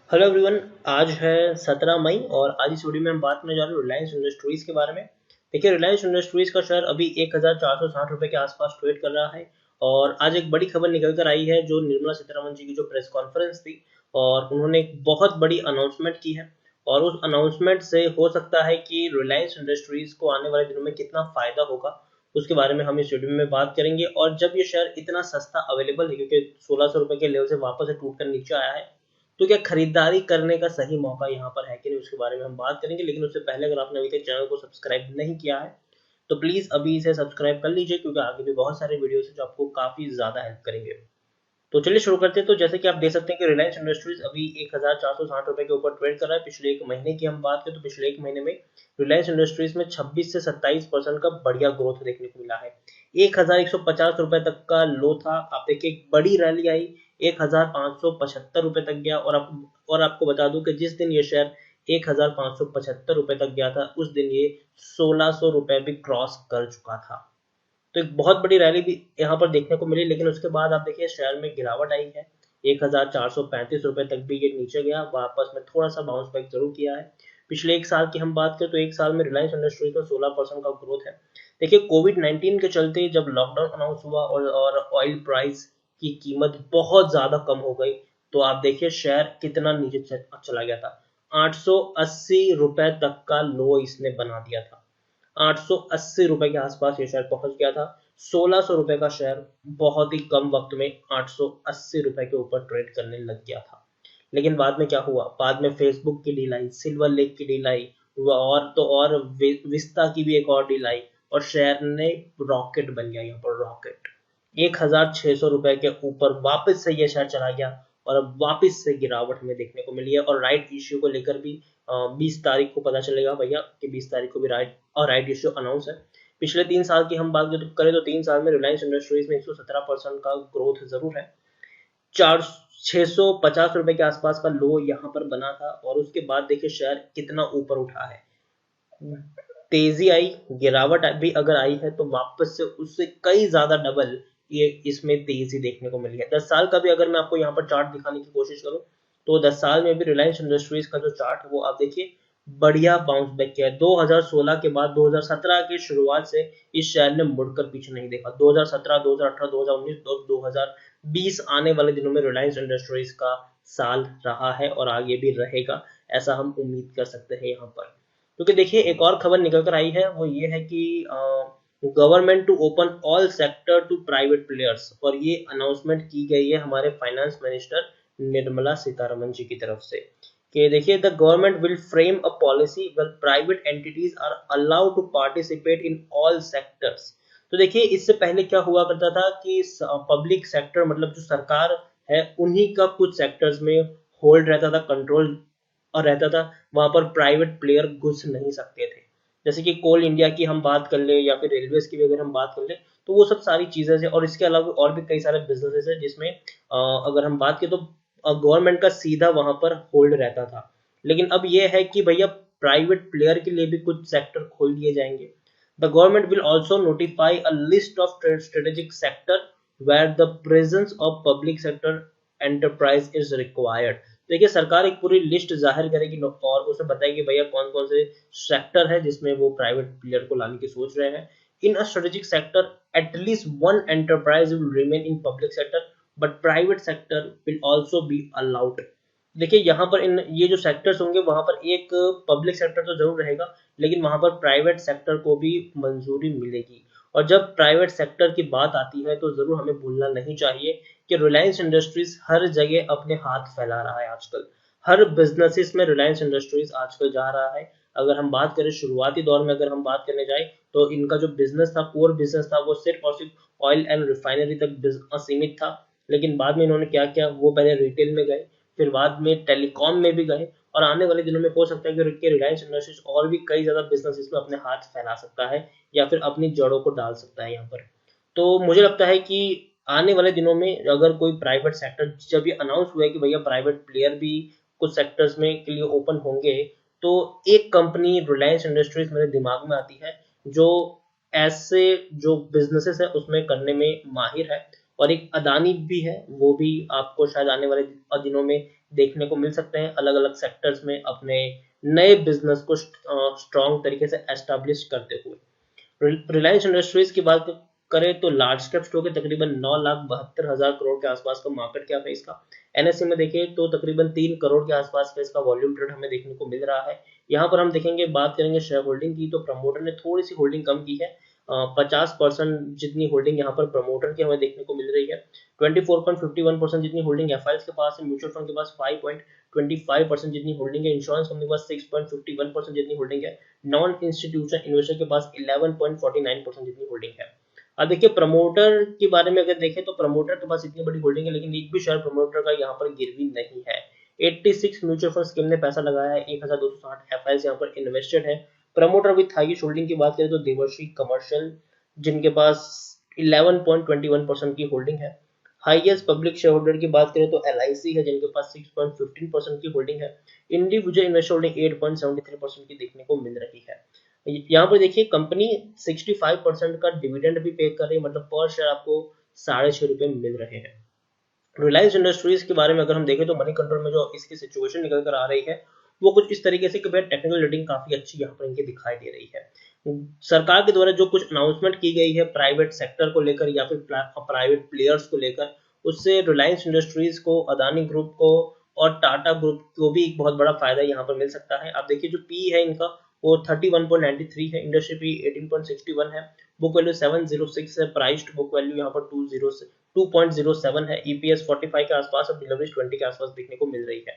Hello everyone. आज है 17 मई और आज इस वीडियो में हम बात करने जा रहे हैं रिलायंस इंडस्ट्रीज के बारे में। देखिए, रिलायंस इंडस्ट्रीज का शेयर अभी 1460 रुपए के आसपास ट्रेड कर रहा है और आज एक बड़ी खबर निकल कर आई है जो निर्मला सीतारमण जी की जो प्रेस कॉन्फ्रेंस थी और उन्होंने एक बहुत बड़ी अनाउंसमेंट की है और उस अनाउंसमेंट से हो सकता है कि रिलायंस इंडस्ट्रीज को आने वाले दिनों में कितना फायदा होगा उसके बारे में हम इस वीडियो में बात करेंगे। और जब ये शेयर इतना सस्ता अवेलेबल है क्योंकि 1600 रुपए के लेवल से वापस से टूट कर नीचे आया है, तो क्या खरीदारी करने का सही मौका यहाँ पर है कि नहीं उसके बारे में हम बात करेंगे। लेकिन उससे पहले अगर आपने अभी तक चैनल को सब्सक्राइब नहीं किया है तो प्लीज अभी इसे सब्सक्राइब कर लीजिए क्योंकि आगे भी बहुत सारे वीडियोस हैं जो आपको काफी ज्यादा हेल्प करेंगे। तो चलिए शुरू करते हैं। तो जैसे कि आप देख सकते हैं कि रिलायंस इंडस्ट्रीज अभी 1460 रुपए के ऊपर ट्रेड कर रहा है। पिछले एक महीने की हम बात करें तो पिछले एक महीने में रिलायंस इंडस्ट्रीज में 26 से 27% का बढ़िया ग्रोथ देखने को मिला है। 1150 रुपए तक का लो था, आप देखिए एक बड़ी रैली आई, 1575 रुपए तक गया और आपको बता दूं कि जिस दिन ये शेयर 1575 रुपए तक गया था उस दिन ये 1600 रुपए भी क्रॉस कर चुका था। तो एक बहुत बड़ी रैली भी यहाँ पर देखने को मिली, लेकिन उसके बाद आप देखिए शेयर में गिरावट आई है। 1435 रुपए तक भी ये नीचे गया, वापस में थोड़ा सा बाउंस बैक जरूर किया है। पिछले एक साल की हम बात करें तो एक साल में रिलायंस इंडस्ट्रीज में 16% का ग्रोथ है। देखिए, कोविड-19 के चलते जब लॉकडाउन अनाउंस हुआ और ऑयल प्राइस की कीमत बहुत ज्यादा कम हो गई तो आप देखिए शेयर कितना नीचे चला गया था। 880 रुपए तक का लो इसने बना दिया था। 880 रुपए के आसपास ये शेयर पहुंच गया था। 1600 रुपए का शेयर बहुत ही कम वक्त में 880 रुपए के ऊपर ट्रेड करने लग गया था। लेकिन बाद में क्या हुआ, बाद में फेसबुक की डील आई, सिल्वर लेक की डील आई और तो और विस्ता की भी एक और डील आई और शेयर ने रॉकेट बन गया, यहाँ पर रॉकेट 1600 रुपए के ऊपर वापस से ये शेयर चला गया और अब वापस से गिरावट में देखने को मिली है। और राइट इश्यू को लेकर भी 20 तारीख को पता चलेगा भैया कि 20 तारीख को भी राइट इश्यू अनाउंस है। पिछले 3 साल की हम बात करें तो 3 साल में रिलायंस इंडस्ट्रीज में 117% का ग्रोथ जरूर है। 650 रुपए के आसपास का लो यहाँ पर बना था और उसके बाद देखिए शेयर कितना ऊपर उठा है। तेजी आई, गिरावट भी अगर आई है तो वापस से उससे कई ज्यादा डबल ये इसमें तेजी देखने को मिली है। 10 साल का भी अगर मैं आपको यहाँ पर चार्ट दिखाने की कोशिश करूं तो 10 साल में भी रिलायंस इंडस्ट्रीज का जो चार्ट है वो आप देखिए बढ़िया बाउंस बैक किया है। 2016 के बाद 2017 की शुरुआत से इस शेयर ने मुड़कर पीछे नहीं देखा। 2017, 2018, 2019, 2020 आने वाले दिनों में रिलायंस इंडस्ट्रीज का साल रहा है और आगे भी रहेगा, ऐसा हम उम्मीद कर सकते हैं यहाँ पर। क्योंकि देखिए एक और खबर निकल कर आई है वो ये है कि government to open all sector to private players, और ये अनाउंसमेंट की गई है हमारे फाइनेंस मिनिस्टर निर्मला सीतारमण जी की तरफ से कि देखिए the government will frame a policy where private entities are allowed to participate in all sectors. तो देखिए इससे पहले क्या हुआ करता था कि पब्लिक सेक्टर मतलब जो सरकार है उन्हीं का कुछ सेक्टर्स में होल्ड रहता था, कंट्रोल और रहता था, वहां पर प्राइवेट प्लेयर घुस नहीं सकते थे। जैसे कि कोल इंडिया की हम बात कर ले या फिर रेलवेज की भी अगर हम बात कर ले तो वो सब सारी चीजें हैं। और इसके अलावा और भी कई सारे बिजनेसेस है जिसमें अगर हम बात करें तो गवर्नमेंट का सीधा वहां पर होल्ड रहता था। लेकिन अब ये है कि भैया प्राइवेट प्लेयर के लिए भी कुछ सेक्टर खोल दिए जाएंगे। The government will also notify a list of strategic sector where the presence of public sector enterprise is required. देखिए सरकार एक पूरी लिस्ट जाहिर करेगी और उसे बताएगी भैया कौन कौन से सेक्टर है जिसमें वो प्राइवेट प्लेयर को लाने की सोच रहे हैं। In a strategic sector at least one enterprise will remain in public sector but private sector will also be allowed. देखिए यहाँ पर इन ये जो सेक्टर्स होंगे वहां पर एक पब्लिक सेक्टर तो जरूर रहेगा लेकिन वहां पर प्राइवेट सेक्टर को भी मंजूरी मिलेगी। और जब प्राइवेट सेक्टर की बात आती है तो जरूर हमें भूलना नहीं चाहिए कि रिलायंस इंडस्ट्रीज हर जगह अपने हाथ फैला रहा है आजकल। हर बिजनेसेस में रिलायंस इंडस्ट्रीज आजकल जा रहा है। अगर हम बात करें शुरुआती दौर में अगर हम बात करने जाए तो इनका जो बिजनेस था, कोर बिजनेस था, वो सिर्फ और सिर्फ ऑयल एंड रिफाइनरी तक सीमित था। लेकिन बाद में इन्होंने क्या किया, वो पहले रिटेल में गए, फिर बाद में टेलीकॉम में भी गए और आने वाले दिनों में हो सकता है कि रिलायंस इंडस्ट्रीज और भी कई ज्यादा बिजनेस इसमें अपने हाथ फैला सकता है या फिर अपनी जड़ों को डाल सकता है यहाँ पर। तो मुझे लगता है कि आने वाले दिनों में अगर कोई प्राइवेट सेक्टर, जब ये अनाउंस हुआ है कि भैया प्राइवेट प्लेयर भी कुछ सेक्टर्स में के लिए ओपन होंगे, तो एक कंपनी रिलायंस इंडस्ट्रीज मेरे दिमाग में आती है जो ऐसे जो बिजनेसेस है उसमें करने में माहिर है और एक अदानी भी है, वो भी आपको शायद आने वाले दिनों में देखने को मिल सकते हैं अलग अलग सेक्टर्स में अपने नए बिजनेस को स्ट्रॉन्ग तरीके से एस्टेब्लिश करते हुए। रिलायंस इंडस्ट्रीज की बात करें तो लार्ज कैप स्टॉक है, तकरीबन 9,72,000 करोड़ के आसपास का मार्केट कैप है इसका। एनएससी में देखिए तो तकरीबन 3 करोड़ के आसपास का इसका वॉल्यूम ट्रेड हमें देखने को मिल रहा है। यहाँ पर हम देखेंगे, बात करेंगे शेयर होल्डिंग की, तो प्रमोटर ने थोड़ी सी होल्डिंग कम की है। 50% जितनी होल्डिंग यहाँ पर प्रमोटर की हमें देखने को मिल रही है। 24.51% जितनी होल्डिंग एफआईएस के पास है, म्यूचुअल फंड के पास 5.25% जितनी होल्डिंग है, इंश्योरेंस कंपनी के पास 6.51% जितनी होल्डिंग है, नॉन इंस्टीट्यूशनल इन्वेस्टर के पास 11.49% जितनी होल्डिंग है। अब देखिए प्रमोटर के बारे में अगर देखें तो प्रमोटर के पास इतनी बड़ी होल्डिंग है, लेकिन एक भी शेयर प्रमोटर का यहाँ पर गिरवी नहीं है। 86 म्यूचुअल फंड स्कीम ने पैसा लगाया है, 1260 एफआईएस यहाँ पर इन्वेस्टेड है। प्रमोटर विथ हाईएस्ट होल्डिंग की बात करें तो देवर्षि कमर्शियल, जिनके पास 11.21% की होल्डिंग है। हाईएस्ट पब्लिक शेयर होल्डर की बात करें तो एलआईसी है, जिनके पास 6.15% की होल्डिंग है। इंडिविजुअल इन्वेस्टर होल्डिंग 8.73% की देखने को मिल रही है। यहाँ पर देखिए कंपनी 65% का डिविडेंड भी पे कर रही है, मतलब पर शेयर आपको 6.5 रुपए मिल रहे हैं। रिलायंस इंडस्ट्रीज के बारे में अगर हम देखें तो मनी कंट्रोल में जो इसकी सिचुएशन निकल कर आ रही है वो कुछ इस तरीके से कि भाई टेक्निकल रेटिंग काफी अच्छी यहाँ पर इनकी दिखाई दे रही है। सरकार के द्वारा जो कुछ अनाउंसमेंट की गई है प्राइवेट सेक्टर को लेकर या फिर प्राइवेट प्लेयर्स को लेकर, उससे रिलायंस इंडस्ट्रीज को, अदानी ग्रुप को और टाटा ग्रुप को भी एक बहुत बड़ा फायदा यहाँ पर मिल सकता है। आप देखिए जो पी है इनका वो 31.93 है, इंडस्ट्री पी 18.61 है, बुक वैल्यू 706 है, प्राइस टू बुक वैल्यू यहाँ पर 2.07 है, ईपीएस 45 के आसपास और डिलीवरीज 20 के आसपास देखने को मिल रही है।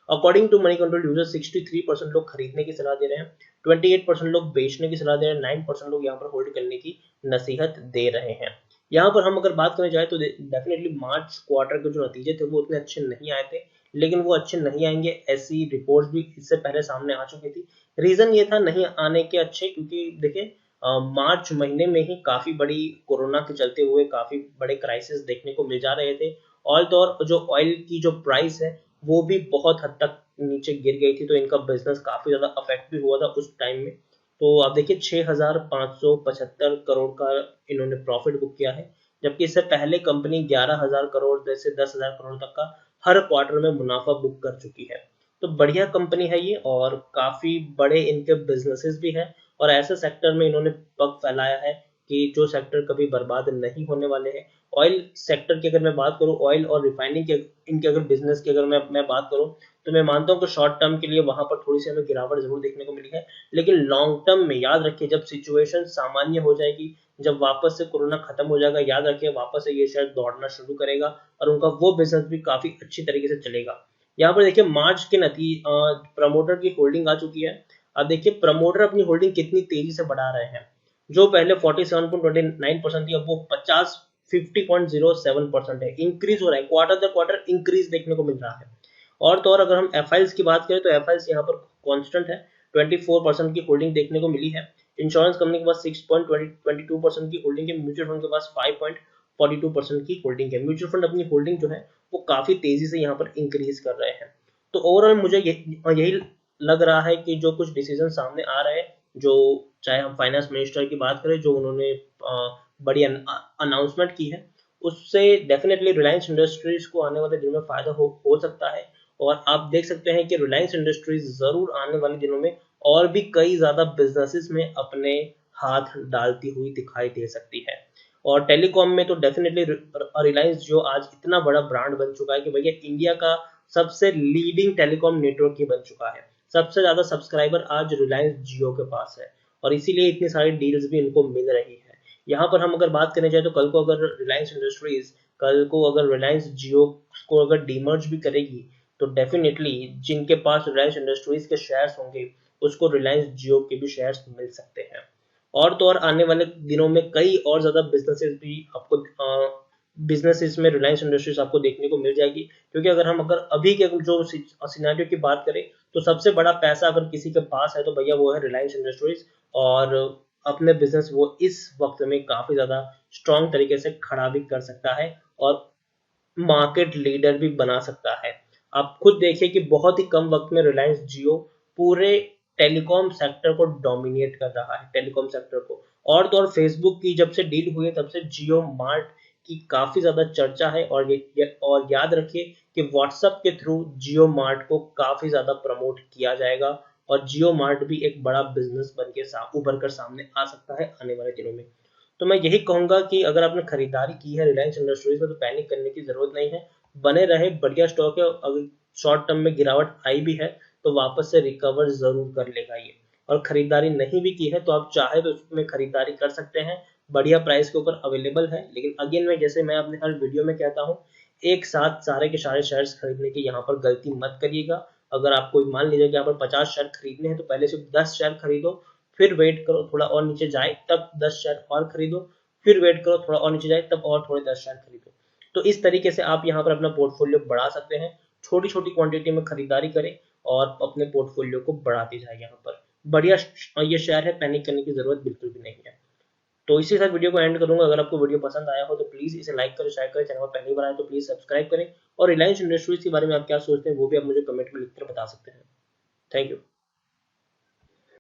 According to Moneycontrol user 63% लोग खरीदने की सलाह दे रहे हैं, 28% लोग बेचने की सलाह दे रहे हैं, 9% लोग यहाँ पर होल्ड करने की नसीहत दे रहे हैं। यहाँ पर हम अगर बात करने जाए तो डेफिनेटली मार्च क्वार्टर के जो नतीजे थे वो उतने अच्छे नहीं आए थे, लेकिन वो अच्छे नहीं आएंगे ऐसी रिपोर्ट्स भी इससे पहले सामने आ चुकी थी। रीजन ये था नहीं आने के अच्छे, क्योंकि देखिए मार्च महीने में ही काफी बड़ी कोरोना के चलते हुए काफी बड़े क्राइसिस देखने को मिल जा रहे थे। ऑल तो और जो ऑयल की जो प्राइस है वो भी बहुत हद तक नीचे गिर गई थी, तो इनका बिजनेस काफी ज्यादा अफेक्ट भी हुआ था उस टाइम में। तो आप देखिए 6,575 करोड़ का इन्होंने प्रॉफिट बुक किया है, जबकि इससे पहले कंपनी 11,000 करोड़ से 10,000 करोड़ तक का हर क्वार्टर में मुनाफा बुक कर चुकी है। तो बढ़िया कंपनी है ये और काफी बड़े इनके बिजनेसेस भी है, और ऐसे सेक्टर में इन्होंने पग फैलाया है कि जो सेक्टर कभी बर्बाद नहीं होने वाले हैं। ऑयल सेक्टर की अगर मैं बात करूं, ऑयल और रिफाइनिंग के इनके अगर बिजनेस की अगर मैं बात करूं, तो मैं मानता हूं कि शॉर्ट टर्म के लिए वहां पर थोड़ी सी हमें गिरावट जरूर देखने को मिली है, लेकिन लॉन्ग टर्म में याद रखिए जब सिचुएशन सामान्य हो जाएगी, जब वापस से कोरोना खत्म हो जाएगा, याद रखिए वापस से ये शायद दौड़ना शुरू करेगा और उनका वो बिजनेस भी काफी अच्छी तरीके से चलेगा। यहाँ पर देखिए मार्च के प्रमोटर की होल्डिंग आ चुकी है। अब देखिए प्रमोटर अपनी होल्डिंग कितनी तेजी से बढ़ा रहे हैं, जो पहले 47.29% थी अब वो 50 है, इंक्रीज हो रहा है, क्वार्टर दर क्वार्टर इंक्रीज देखने को मिल रहा है। और तो और अगर हम एफआईएस की बात करें तो एफआईएस यहाँ पर कांस्टेंट है, 24% की होल्डिंग देखने को मिली है। इंश्योरेंस कंपनी के पास 6.22% की होल्डिंग है, म्यूचुअल फंड के पास 5.42% की होल्डिंग है। म्यूचुअल फंड अपनी होल्डिंग जो है वो काफी तेजी से यहाँ पर इंक्रीज कर रहे हैं। तो ओवरऑल मुझे यही लग रहा है कि जो कुछ डिसीजन सामने आ रहे हैं, जो चाहे हम फाइनेंस मिनिस्टर की बात करें जो उन्होंने बड़ी अनाउंसमेंट की है, उससे डेफिनेटली रिलायंस इंडस्ट्रीज को आने वाले दिनों में फायदा हो सकता है। और आप देख सकते हैं कि रिलायंस इंडस्ट्रीज जरूर आने वाले दिनों में और भी कई ज्यादा बिजनेसेस में अपने हाथ डालती हुई दिखाई दे सकती है। और टेलीकॉम में तो डेफिनेटली रिलायंस जो आज इतना बड़ा ब्रांड बन चुका है कि भैया इंडिया का सबसे लीडिंग टेलीकॉम नेटवर्क ही बन चुका है, सबसे ज्यादा सब्सक्राइबर आज रिलायंस जियो के पास है, और इसीलिए इतनी सारी डील्स भी इनको मिल रही है। यहाँ पर हम अगर बात करने जाए तो कल को अगर रिलायंस इंडस्ट्रीज, कल को अगर रिलायंस जियो को अगर डीमर्ज भी करेगी, तो डेफिनेटली जिनके पास रिलायंस इंडस्ट्रीज के शेयर्स होंगे उसको रिलायंस जियो के भी शेयर्स मिल सकते हैं। और तो और आने वाले दिनों में कई और ज्यादा बिजनेसेस भी आपको बिजनेसेस में रिलायंस इंडस्ट्रीज आपको देखने को मिल जाएगी, क्योंकि अगर अभी के जो सिनेरियो की बात करें तो सबसे बड़ा पैसा अगर किसी के पास है तो भैया वो है रिलायंस इंडस्ट्रीज, और अपने बिजनेस वो इस वक्त में काफी ज्यादा स्ट्रॉन्ग तरीके से खड़ा भी कर सकता है और मार्केट लीडर भी बना सकता है। आप खुद देखिए कि बहुत ही कम वक्त में रिलायंस जियो पूरे टेलीकॉम सेक्टर को डोमिनेट कर रहा है, टेलीकॉम सेक्टर को। और तो और फेसबुक की जब से डील हुई है तब से जियो मार्ट की काफी ज्यादा चर्चा है, और याद रखिए कि व्हाट्सएप के थ्रू जियो मार्ट को काफी ज्यादा प्रमोट किया जाएगा, और जियो मार्ट भी एक बड़ा बिजनेस बन के उभर कर सामने आ सकता है आने वाले दिनों में। तो मैं यही कहूंगा कि अगर आपने खरीदारी की है रिलायंस इंडस्ट्रीज में तो पैनिक करने की जरूरत नहीं है, बने रहे, बढ़िया स्टॉक है। अगर शॉर्ट टर्म में गिरावट आई भी है तो वापस से रिकवर जरूर कर लेगा ये। और खरीदारी नहीं भी की है तो आप चाहे तो उसमें खरीदारी कर सकते हैं, बढ़िया प्राइस के ऊपर अवेलेबल है। लेकिन अगेन मैं जैसे मैं अपने हर वीडियो में कहता हूँ, एक साथ सारे के सारे शेयर्स खरीदने की यहाँ पर गलती मत करिएगा। अगर आपको मान लीजिए कि यहाँ पर 50 शेयर खरीदने हैं तो पहले सिर्फ 10 शेयर खरीदो, फिर वेट करो थोड़ा और नीचे जाए तब 10 शेयर और खरीदो, फिर वेट करो थोड़ा और नीचे जाए तब और थोड़े 10 शेयर खरीदो। तो इस तरीके से आप यहाँ पर अपना पोर्टफोलियो बढ़ा सकते हैं, छोटी छोटी क्वांटिटी में खरीदारी करें और अपने पोर्टफोलियो को बढ़ाते जाए। यहाँ पर बढ़िया ये शेयर है, पैनिक करने की जरूरत बिल्कुल भी नहीं है। तो इसी के साथ वीडियो को एंड करूंगा। अगर आपको वीडियो पसंद आया हो तो प्लीज इसे लाइक करें, शेयर करें, चैनल पर पहली बार आए तो प्लीज सब्सक्राइब करें, और रिलायंस इंडस्ट्रीज के बारे में आप क्या सोचते हैं वो भी आप मुझे कमेंट में लिखकर बता सकते हैं। Thank you.